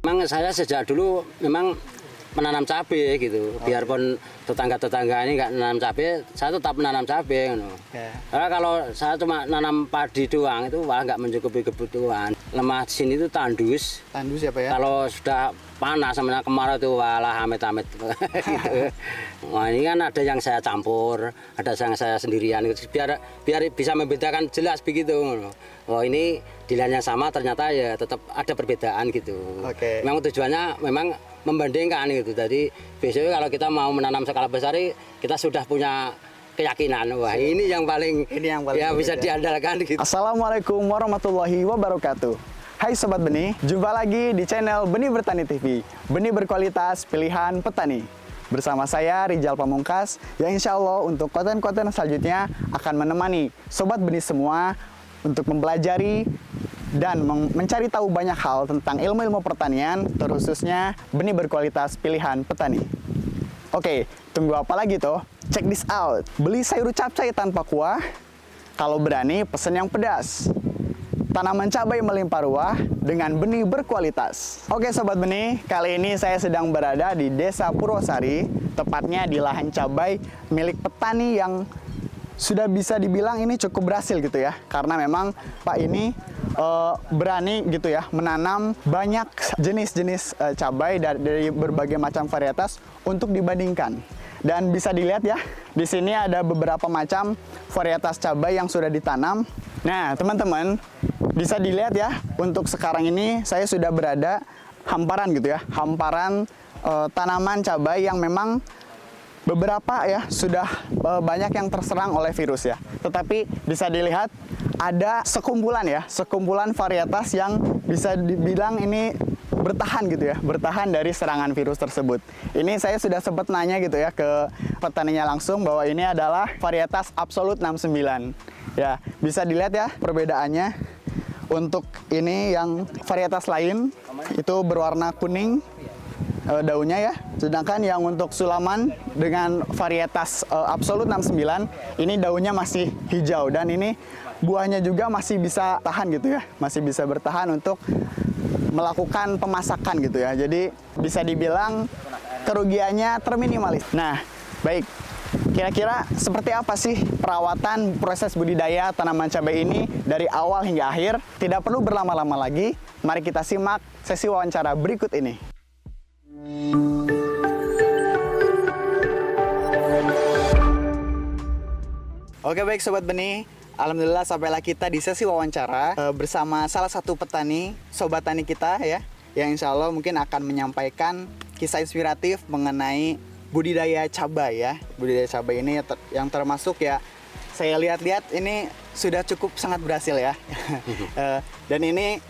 Memang saya sejak dulu memang menanam cabai gitu. Biarpun tetangga-tetangga ini nggak menanam cabai, saya tetap menanam cabai. Gitu. Karena kalau saya cuma nanam padi doang itu wah nggak mencukupi kebutuhan. Lemah di sini itu tandus. Tandus ya Pak ya? Kalau sudah panas sama kemarau itu walah amit-amit gitu. Wah ini kan ada yang saya campur, ada yang saya sendirian gitu. Biar bisa membedakan jelas begitu. Oh ini di lahan yang sama ternyata ya tetap ada perbedaan gitu. Memang tujuannya memang membandingkan gitu. Jadi biasanya kalau kita mau menanam skala besar kita sudah punya keyakinan wah ini yang paling ya bisa diandalkan gitu. Assalamualaikum warahmatullahi wabarakatuh. Hai Sobat Benih, jumpa lagi di channel Benih Bertani TV. Benih berkualitas pilihan petani. Bersama saya Rijal Pamungkas yang insya Allah untuk konten-konten selanjutnya akan menemani Sobat Benih semua untuk mempelajari dan mencari tahu banyak hal tentang ilmu-ilmu pertanian, terkhususnya benih berkualitas pilihan petani. Oke, tunggu apa lagi toh? Check this out. Beli sayur capcay tanpa kuah, kalau berani pesen yang pedas. Tanaman cabai melimpah ruah dengan benih berkualitas. Oke Sobat Benih, kali ini saya sedang berada di Desa Purwosari, tepatnya di lahan cabai milik petani yang sudah bisa dibilang ini cukup berhasil gitu ya. Karena memang Pak ini berani gitu ya menanam banyak jenis-jenis cabai dari berbagai macam varietas untuk dibandingkan. Dan bisa dilihat ya, di sini ada beberapa macam varietas cabai yang sudah ditanam. Nah, teman-teman, bisa dilihat ya, untuk sekarang ini saya sudah berada hamparan gitu ya, hamparan tanaman cabai yang memang beberapa ya sudah banyak yang terserang oleh virus ya. Tetapi bisa dilihat ada sekumpulan ya, sekumpulan varietas yang bisa dibilang ini bertahan gitu ya, bertahan dari serangan virus tersebut. Ini saya sudah sempat nanya gitu ya ke petaninya langsung bahwa ini adalah varietas Absolut 69. Ya, bisa dilihat ya perbedaannya. Untuk ini yang varietas lain itu berwarna kuning daunnya ya. Sedangkan yang untuk Sulaman dengan varietas Absolut 69 ini daunnya masih hijau dan ini buahnya juga masih bisa tahan gitu ya. Masih bisa bertahan untuk melakukan pemasakan gitu ya. Jadi bisa dibilang kerugiannya terminimalis. Nah, baik. Kira-kira seperti apa sih perawatan proses budidaya tanaman cabai ini dari awal hingga akhir? Tidak perlu berlama-lama lagi. Mari kita simak sesi wawancara berikut ini. Oke baik Sobat Benih, alhamdulillah sampailah kita di sesi wawancara bersama salah satu petani, sobat tani kita ya, yang insya Allah mungkin akan menyampaikan kisah inspiratif mengenai budidaya cabai ya. Budidaya cabai ini yang termasuk ya, saya lihat-lihat ini sudah cukup sangat berhasil ya. Dan ini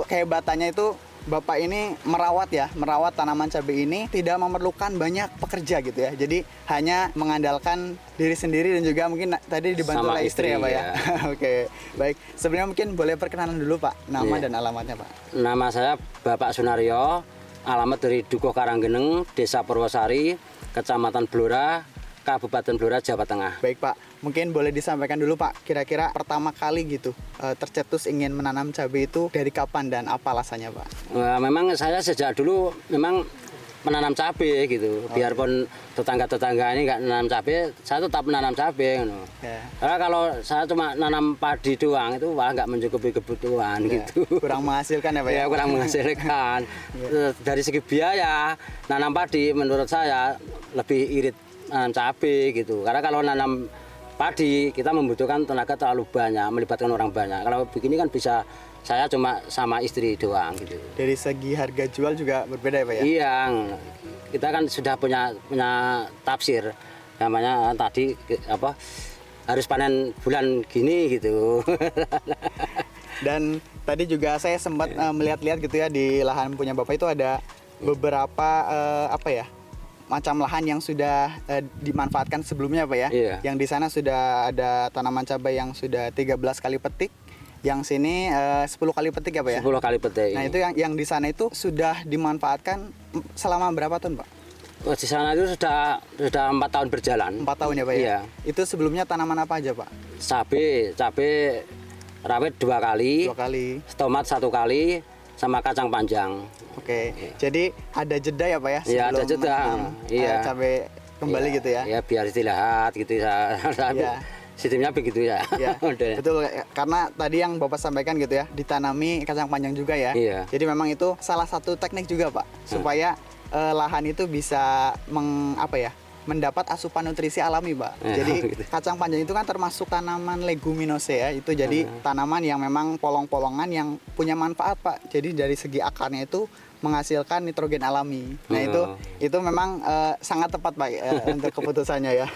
kehebatannya itu Bapak ini merawat tanaman cabai ini tidak memerlukan banyak pekerja gitu ya. Jadi hanya mengandalkan diri sendiri dan juga mungkin tadi dibantu oleh istri ya Pak ya. Oke, baik. Sebenarnya mungkin boleh perkenalan dulu Pak, nama dan alamatnya Pak. Nama saya Bapak Sunaryo, alamat dari Dukuh Karanggeneng, Desa Purwosari, Kecamatan Blora, Kabupaten Blora, Jawa Tengah. Baik Pak, mungkin boleh disampaikan dulu Pak, kira-kira pertama kali gitu tercetus ingin menanam cabai itu dari kapan dan apa alasannya Pak? Memang saya sejak dulu memang menanam cabai gitu. Biarpun tetangga-tetangga ini nggak menanam cabai, saya tetap menanam cabai. Gitu. Karena kalau saya cuma nanam padi doang itu wah nggak mencukupi kebutuhan gitu. Kurang menghasilkan ya Pak? Ya kurang menghasilkan. Dari segi biaya, nanam padi menurut saya lebih irit nanam cabai gitu. Karena kalau nanam padi kita membutuhkan tenaga terlalu banyak, melibatkan orang banyak. Kalau begini kan bisa saya cuma sama istri doang gitu. Dari segi harga jual juga berbeda ya Pak ya? Iya, kita kan sudah punya tafsir namanya tadi apa harus panen bulan gini gitu. Dan tadi juga saya sempat melihat-lihat gitu ya di lahan punya Bapak itu ada beberapa macam lahan yang sudah dimanfaatkan sebelumnya Pak ya. Iya. Yang di sana sudah ada tanaman cabai yang sudah 13 kali petik. Yang sini 10 kali petik ya Pak ya? 10 kali petik. Nah itu yang di sana itu sudah dimanfaatkan selama berapa tahun Pak? Oh, di sana itu sudah 4 tahun berjalan. 4 tahun ya Pak ya? Iya. Itu sebelumnya tanaman apa aja Pak? Cabai rawit 2 kali, 2 kali. tomat 1 kali, sama kacang panjang. Oke. Jadi ada jeda ya Pak ya? Iya, ada jeda. Iya. Cabai kembali Iya, gitu ya? Ya biar istirahat gitu ya. Iya. Sistemnya begitu ya. Ya, Udah. betul. Karena tadi yang Bapak sampaikan gitu ya, ditanami kacang panjang juga ya. Iya. Jadi memang itu salah satu teknik juga Pak, supaya lahan itu bisa mendapat asupan nutrisi alami Pak. Jadi gitu. kacang panjang itu kan termasuk tanaman leguminosae ya. Itu jadi tanaman yang memang polong-polongan yang punya manfaat Pak. Jadi dari segi akarnya itu menghasilkan nitrogen alami. Nah itu memang sangat tepat Pak untuk keputusannya ya.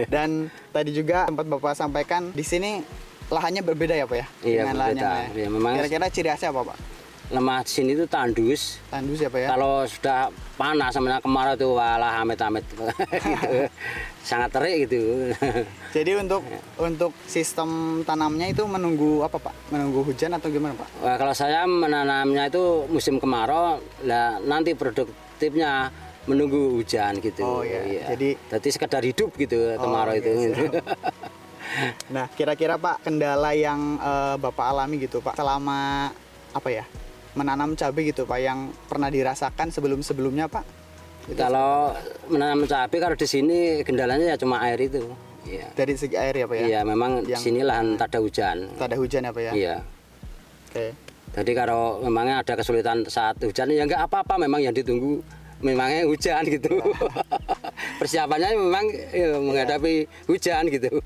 Dan tadi juga tempat Bapak sampaikan di sini lahannya berbeda ya Pak ya? Iya, dengan lahan berbeda. yang lain. Iya, memang Kira-kira ciri khasnya apa Pak? lemah di sini itu tandus. Tandus ya Pak ya? Kalau sudah panas sama kemarau itu walah amit-amit gitu. Sangat terik gitu. Jadi untuk sistem tanamnya itu menunggu apa Pak? Menunggu hujan atau gimana Pak? Wah, kalau saya menanamnya itu musim kemarau, lah nanti produktifnya menunggu hujan gitu. Oh, iya. Jadi sekedar hidup gitu kemarau oke, itu. Nah, kira-kira Pak kendala yang Bapak alami gitu Pak selama menanam cabai gitu Pak yang pernah dirasakan sebelum-sebelumnya Pak? Kalau menanam cabai kalau di sini kendalanya ya cuma air itu. Iya. Dari segi air ya Pak ya? Iya, memang di sini lahan tak ada hujan. Tak ada hujan ya Pak ya? Iya. Oke. Jadi kalau memangnya ada kesulitan saat hujan ya nggak apa-apa, memang yang ditunggu memangnya hujan gitu. Persiapannya memang menghadapi hujan gitu.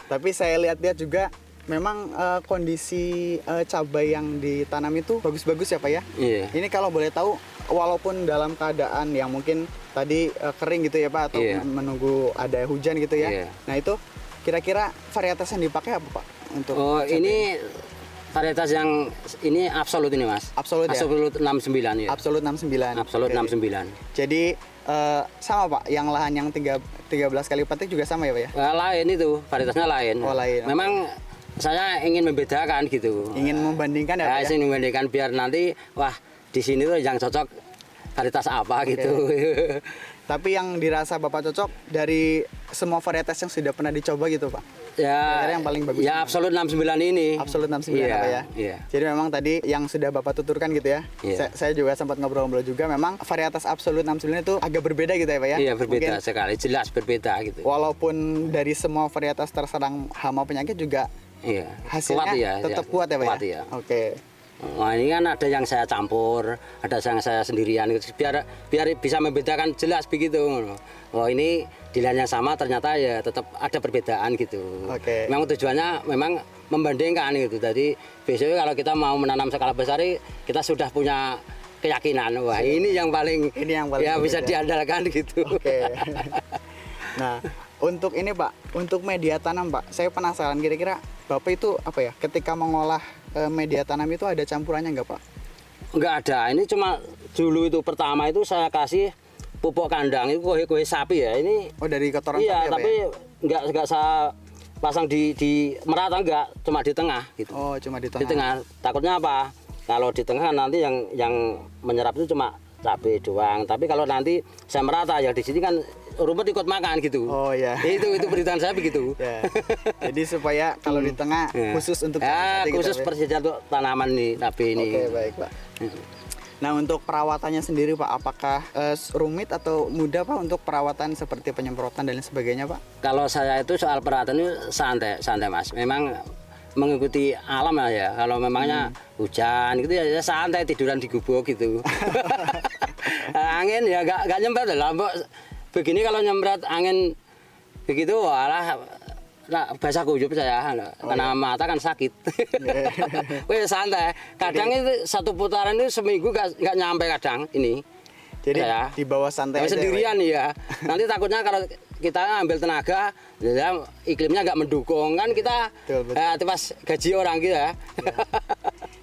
Tapi saya lihat-lihat juga memang kondisi cabai yang ditanam itu bagus-bagus ya Pak ya? Iya. Ini kalau boleh tahu, walaupun dalam keadaan yang mungkin tadi kering gitu ya Pak, atau Iya. menunggu ada hujan gitu ya. Iya. Nah itu kira-kira varietas yang dipakai apa Pak? Untuk Oh, cabai? ini varietas yang ini absolut ini Mas. Absolut ya? Absolut 69 ya. Absolut 69. Absolut Oke. 69. Jadi sama Pak, yang lahan yang 13 kali petik juga sama ya Pak ya? Lain itu, varietasnya lain. Oh, lain. Memang saya ingin membedakan gitu. Ingin membandingkan ya Pak ya? Saya ingin membandingkan biar nanti wah di sini tuh yang cocok varietas apa gitu. Tapi yang dirasa Bapak cocok dari semua varietas yang sudah pernah dicoba gitu Pak? Ya, Kira-kira yang paling bagus ya mana? absolut 69 ini. Absolut 69 Iya, apa ya? iya. Jadi memang tadi yang sudah Bapak tuturkan gitu ya. Iya. Saya juga sempat ngobrol-ngobrol juga, memang varietas absolut 69 itu agak berbeda gitu ya Pak ya? Iya, berbeda Mungkin sekali, jelas berbeda gitu. walaupun dari semua varietas terserang hama penyakit juga Iya. hasilnya Kuat ya, tetap ya. kuat ya Pak Kuat ya? ya. Oke. Wah, ini kan ada yang saya campur, ada yang saya sendirian gitu. Biar bisa membedakan jelas begitu. Oh, ini di lahan yang sama ternyata ya tetap ada perbedaan gitu. Oke. Memang tujuannya memang membandingkan gitu. Jadi besok kalau kita mau menanam skala besar kita sudah punya keyakinan. Wah, ini yang paling ya bisa berbeda. diandalkan gitu. Oke. Nah, untuk ini Pak, untuk media tanam Pak, saya penasaran kira-kira Bapak itu ketika mengolah media tanam itu ada campurannya nggak Pak? Nggak ada, ini cuma dulu itu pertama itu saya kasih pupuk kandang itu kue sapi ya. Ini Oh, dari kotoran iya, sapi ya, Pak tapi ya? nggak saya pasang di merata, nggak, cuma di tengah gitu. Oh, cuma di tengah. Di tengah. Takutnya apa? Kalau di tengah nanti yang menyerap itu cuma cabai doang. Tapi kalau nanti saya merata ya di sini kan rumput ikut makan gitu. Oh ya. Itu perhitungan saya begitu. Ya. Jadi supaya kalau di tengah khusus untuk ya, cabai khusus gitu, Pak, ya? persediaan untuk tanaman nih cabai ini. Oke, baik Pak. Nah, untuk perawatannya sendiri Pak, apakah rumit atau mudah Pak untuk perawatan seperti penyemprotan dan lain sebagainya Pak? Kalau saya itu soal perawatan itu santai Mas. Memang mengikuti alam lah ya. Kalau memangnya hujan gitu ya santai, tiduran di gubuk gitu. Angin ya nggak nyemprot lah. Begini kalau nyemprot angin begitu walah basah kuyup saya, karena mata kan sakit. Wih santai. Kadang itu satu putaran itu seminggu nggak nyampe kadang ini. Jadi ya. di bawah santai aja, sendirian ya. Nanti takutnya kalau kita ambil tenaga, ya, iklimnya nggak mendukung kan kita pas gaji orang gitu ya.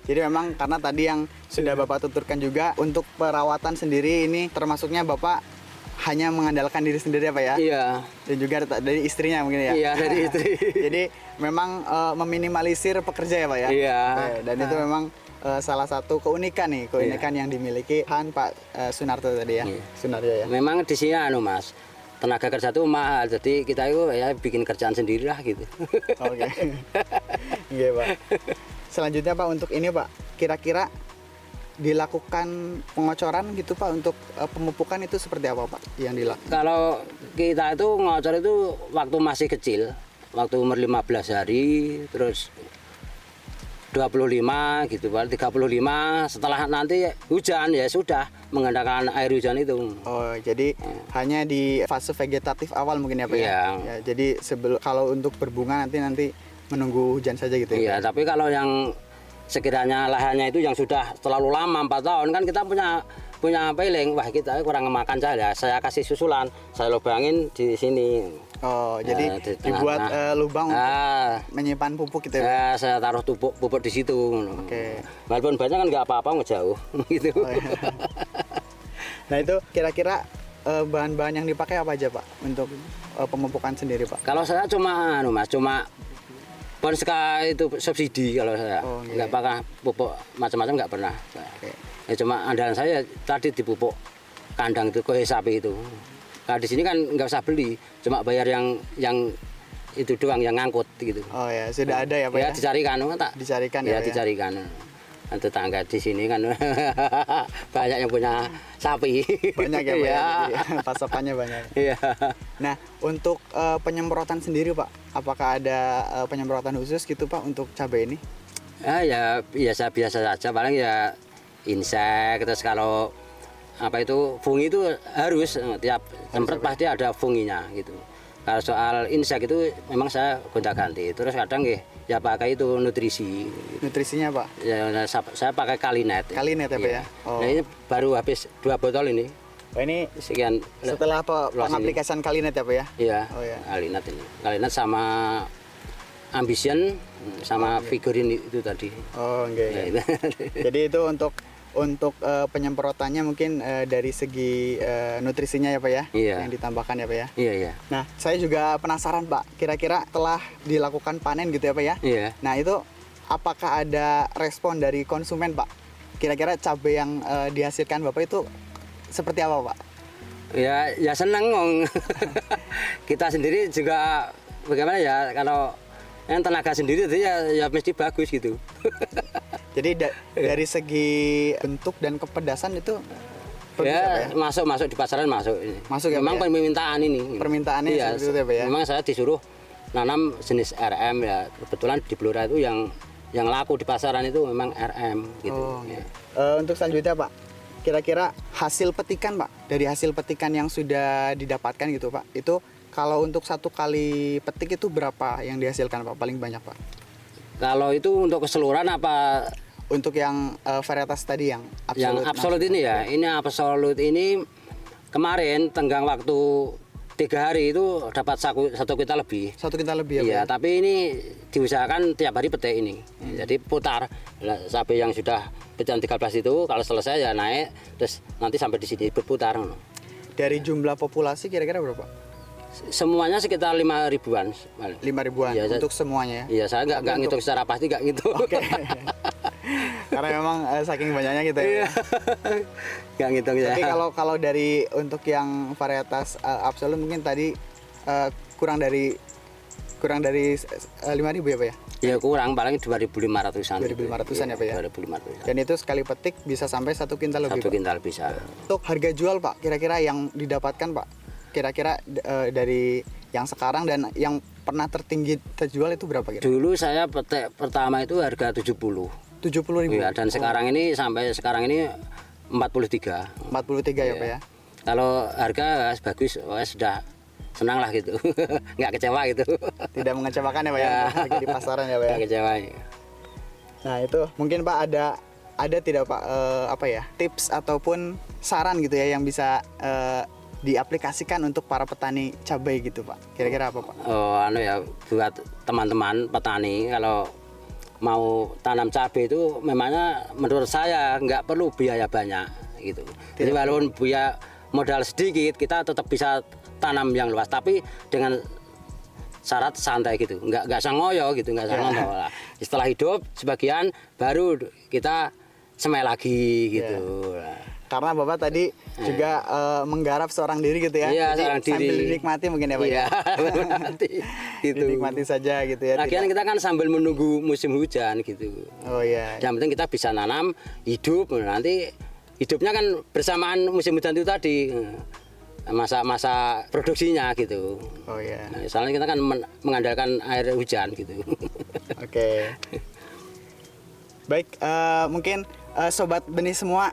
Jadi memang karena tadi yang sudah Bapak tuturkan juga untuk perawatan sendiri ini termasuknya Bapak hanya mengandalkan diri sendiri apa ya? Iya. Dan juga dari istrinya mungkin ya? Iya, dari istri. Jadi memang meminimalisir pekerja ya Pak ya? Iya. Dan itu memang salah satu keunikan nih, yang dimiliki Pak Sunarto tadi ya? Iya. Sunaryo ya? Memang di sini Mas, tenaga kerja itu mahal, jadi kita itu ya bikin kerjaan sendiri lah gitu. Oke. Iya Pak. Selanjutnya Pak, untuk ini Pak, kira-kira dilakukan pengocoran gitu Pak untuk pemupukan itu seperti apa Pak yang dilakukan? Kalau kita itu ngocor itu waktu masih kecil, waktu umur 15 hari, terus 25 gitu Pak, 35 setelah nanti hujan ya sudah mengandalkan air hujan itu. Oh, jadi hanya di fase vegetatif awal mungkin ya Pak Iya. ya? Jadi kalau untuk berbunga nanti menunggu hujan saja gitu ya? Iya, tapi kalau yang sekiranya lahannya itu yang sudah terlalu lama 4 tahun kan kita punya piling, wah kita kurang makan saya kasih susulan, saya lubangin di sini. Oh, Ya, jadi di dibuat tengah-tengah. lubang untuk Ah, menyimpan pupuk gitu ya? Pak? ya, saya taruh pupuk di situ. Oke. Walaupun banyak kan nggak apa-apa ngejauh gitu. Oh, iya. Nah itu kira-kira bahan-bahan yang dipakai apa aja Pak untuk pemupukan sendiri Pak? Kalau saya cuma Mas, cuma Ponska itu subsidi kalau saya. Oh, iya. Nggak pakai pupuk macam-macam nggak pernah. Oke. Ya cuma andalan saya tadi di pupuk kandang itu kue sapi itu. Kalau di sini kan nggak usah beli, cuma bayar yang itu doang yang ngangkut gitu. Oh ya, sudah ada ya Pak Ya ya? dicarikan, tak? Dicarikan Ya, ya, Pak ya? dicarikan. Nah, tetangga di sini kan banyak yang punya sapi. Banyak ya Pak ya? Iya. Jadi, pasokannya banyak. Iya. Nah untuk penyemprotan sendiri Pak, apakah ada penyemprotan khusus gitu Pak untuk cabai ini? Ya biasa-biasa saja, paling ya insek, terus kalau apa itu fungi itu harus tiap semprot pasti ada funginya gitu. Kalau soal insek itu memang saya gonta-ganti, terus kadang ya pakai itu nutrisi. Nutrisinya Pak? Ya, saya pakai Kalinet. Kalinet ya Pak Iya. ya? Oh. Nah, ini baru habis 2 botol ini. Oh ini Sekian. setelah luas ini. pengaplikasian Kalinet ya Pak ya? Iya. Oh, iya. Kalinet ini. Kalinet sama Ambition sama figurin itu tadi. Oh Ya, enggak. itu. Jadi itu untuk penyemprotannya mungkin dari segi nutrisinya ya Pak ya? Iya. Yang ditambahkan ya Pak ya? Iya, iya. Nah, saya juga penasaran Pak, kira-kira telah dilakukan panen gitu ya Pak ya? Iya. Nah, itu apakah ada respon dari konsumen Pak? Kira-kira cabai yang dihasilkan Bapak itu seperti apa Pak? Ya senang Ngong. Kita sendiri juga bagaimana ya kalau yang tenaga sendiri itu ya mesti bagus gitu. Jadi dari segi bentuk dan kepedasan itu bagus ya Pak ya? masuk di pasaran masuk. Masuk ya, Memang Pak ya? permintaan ini. Permintaannya Iya, seperti itu ya Pak ya? Memang saya disuruh nanam jenis RM ya. Kebetulan di Blora itu yang laku di pasaran itu memang RM gitu. Oh, Ya. Untuk selanjutnya Pak, kira-kira hasil petikan Pak, dari hasil petikan yang sudah didapatkan gitu Pak, itu kalau untuk 1 kali petik itu berapa yang dihasilkan Pak, paling banyak Pak? Kalau itu untuk keseluruhan apa Untuk yang varietas tadi yang yang absolut. absolut ini ya? Ini absolut ini kemarin tenggang waktu 3 hari itu dapat 1 kuintal lebih. 1 kuintal lebih ya Pak? Iya, tapi ini diusahakan tiap hari petik ini. Jadi putar. Nah, sapi yang sudah pecahan 13 itu kalau selesai ya naik, terus nanti sampai di sini berputar. Dari jumlah populasi kira-kira berapa? Semuanya sekitar 5 ribuan. 5 ribuan Iya, untuk semuanya ya? Iya, saya nggak ngitung secara pasti nggak ngitung. Oke. Karena memang saking banyaknya gitu ya. Iya. Nggak ngitung ya. Tapi kalau dari untuk yang varietas absolut mungkin tadi kurang dari 5.000 ya Pak ya? Ya kurang paling 2.500-an. 2.500-an ya Pak ya? 2.500. Dan itu sekali petik bisa sampai 1 kuintal lebih 1 Pak? kuintal bisa. Untuk harga jual Pak, kira-kira yang didapatkan Pak, kira-kira dari yang sekarang dan yang pernah tertinggi terjual itu berapa kira? Dulu saya petik pertama itu harga 70. 70.000. Iya, dan sekarang ini sampai sekarang ini 43. 43 ya Pak ya? Kalau harga bagus, sudah senang lah gitu. Nggak kecewa gitu. Tidak mengecewakan ya Pak ya? Untuk harga di pasaran ya Pak ya? Nggak kecewa. Nah itu mungkin Pak ada tidak Pak tips ataupun saran gitu ya yang bisa diaplikasikan untuk para petani cabai gitu Pak? Kira-kira apa Pak? Oh, ya buat teman-teman petani kalau mau tanam cabai itu memangnya menurut saya nggak perlu biaya banyak gitu. Jadi walaupun modal sedikit kita tetap bisa tanam yang luas, tapi dengan syarat santai gitu, nggak sangoyo gitu, nggak sangoyo lah. Setelah hidup sebagian baru kita semai lagi gitu. Karena Bapak tadi juga menggarap seorang diri gitu ya. Iya, jadi seorang diri. sambil dinikmati mungkin ya Pak. Iya, menikmati gitu. Dinikmati saja gitu ya. Lagian kita kan sambil menunggu musim hujan gitu. Oh iya. Yang penting kita bisa nanam, hidup, nanti hidupnya kan bersamaan musim hujan itu tadi. Masa-masa produksinya gitu. Oh iya. Nah, soalnya kita kan mengandalkan air hujan gitu. Oke. Baik, mungkin Sobat Benih semua,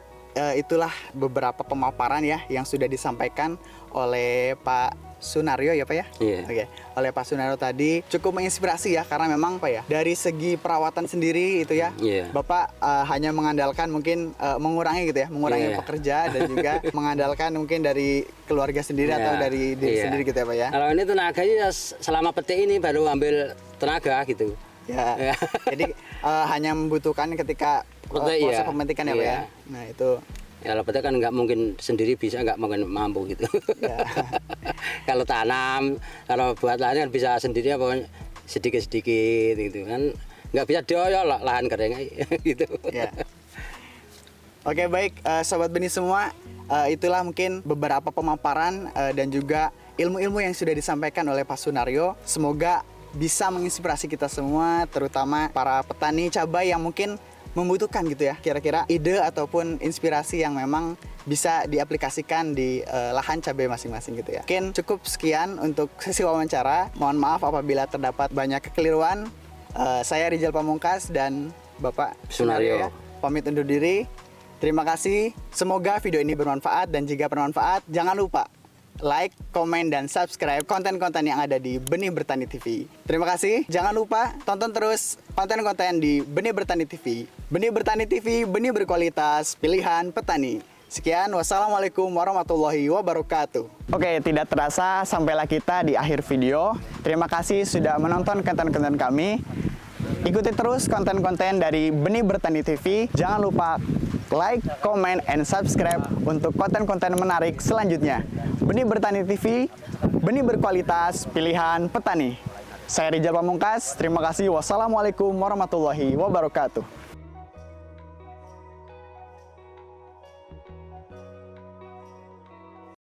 itulah beberapa pemaparan ya yang sudah disampaikan oleh Pak Sunaryo ya Pak ya? Iya. Oke, oleh Pak Sunaryo tadi cukup menginspirasi ya, karena memang Pak ya, dari segi perawatan sendiri itu ya, Iya. Bapak hanya mengandalkan mungkin mengurangi gitu ya, mengurangi Iya. pekerja dan juga mengandalkan mungkin dari keluarga sendiri atau Iya. dari diri Iya. sendiri gitu ya Pak ya? Kalau ini tenaganya selama petik ini baru ambil tenaga gitu. Ya, Ya. jadi hanya membutuhkan ketika Petik, proses iya. pemetikan ya Pak Iya. ya? Nah itu. Ya, kalau petik kan nggak mungkin sendiri bisa, nggak mungkin mampu gitu. Ya. Kalau tanam, kalau buat lahan kan bisa sendiri apa sedikit-sedikit gitu kan. Nggak bisa dioyol lahan kering gitu. Ya. Oke baik, Sobat Benih semua, itulah mungkin beberapa pemaparan dan juga ilmu-ilmu yang sudah disampaikan oleh Pak Sunaryo. Semoga bisa menginspirasi kita semua, terutama para petani cabai yang mungkin membutuhkan gitu ya, kira-kira ide ataupun inspirasi yang memang bisa diaplikasikan di lahan cabai masing-masing gitu ya. Mungkin cukup sekian untuk sesi wawancara. Mohon maaf apabila terdapat banyak kekeliruan. Saya Rijal Pamungkas dan Bapak Sunaryo. ya. Pamit undur diri. Terima kasih. Semoga video ini bermanfaat, dan jika bermanfaat jangan lupa like, komen, dan subscribe konten-konten yang ada di Benih Bertani TV. Terima kasih. Jangan lupa tonton terus konten-konten di Benih Bertani TV. Benih Bertani TV, benih berkualitas, pilihan petani. Sekian, wassalamualaikum warahmatullahi wabarakatuh. Oke, tidak terasa sampailah kita di akhir video. Terima kasih sudah menonton konten-konten kami. Ikuti terus konten-konten dari Benih Bertani TV. Jangan lupa like, comment, and subscribe untuk konten-konten menarik selanjutnya. Benih Bertani TV, benih berkualitas, pilihan petani. Saya Rijal Pamungkas, terima kasih. Wassalamualaikum warahmatullahi wabarakatuh.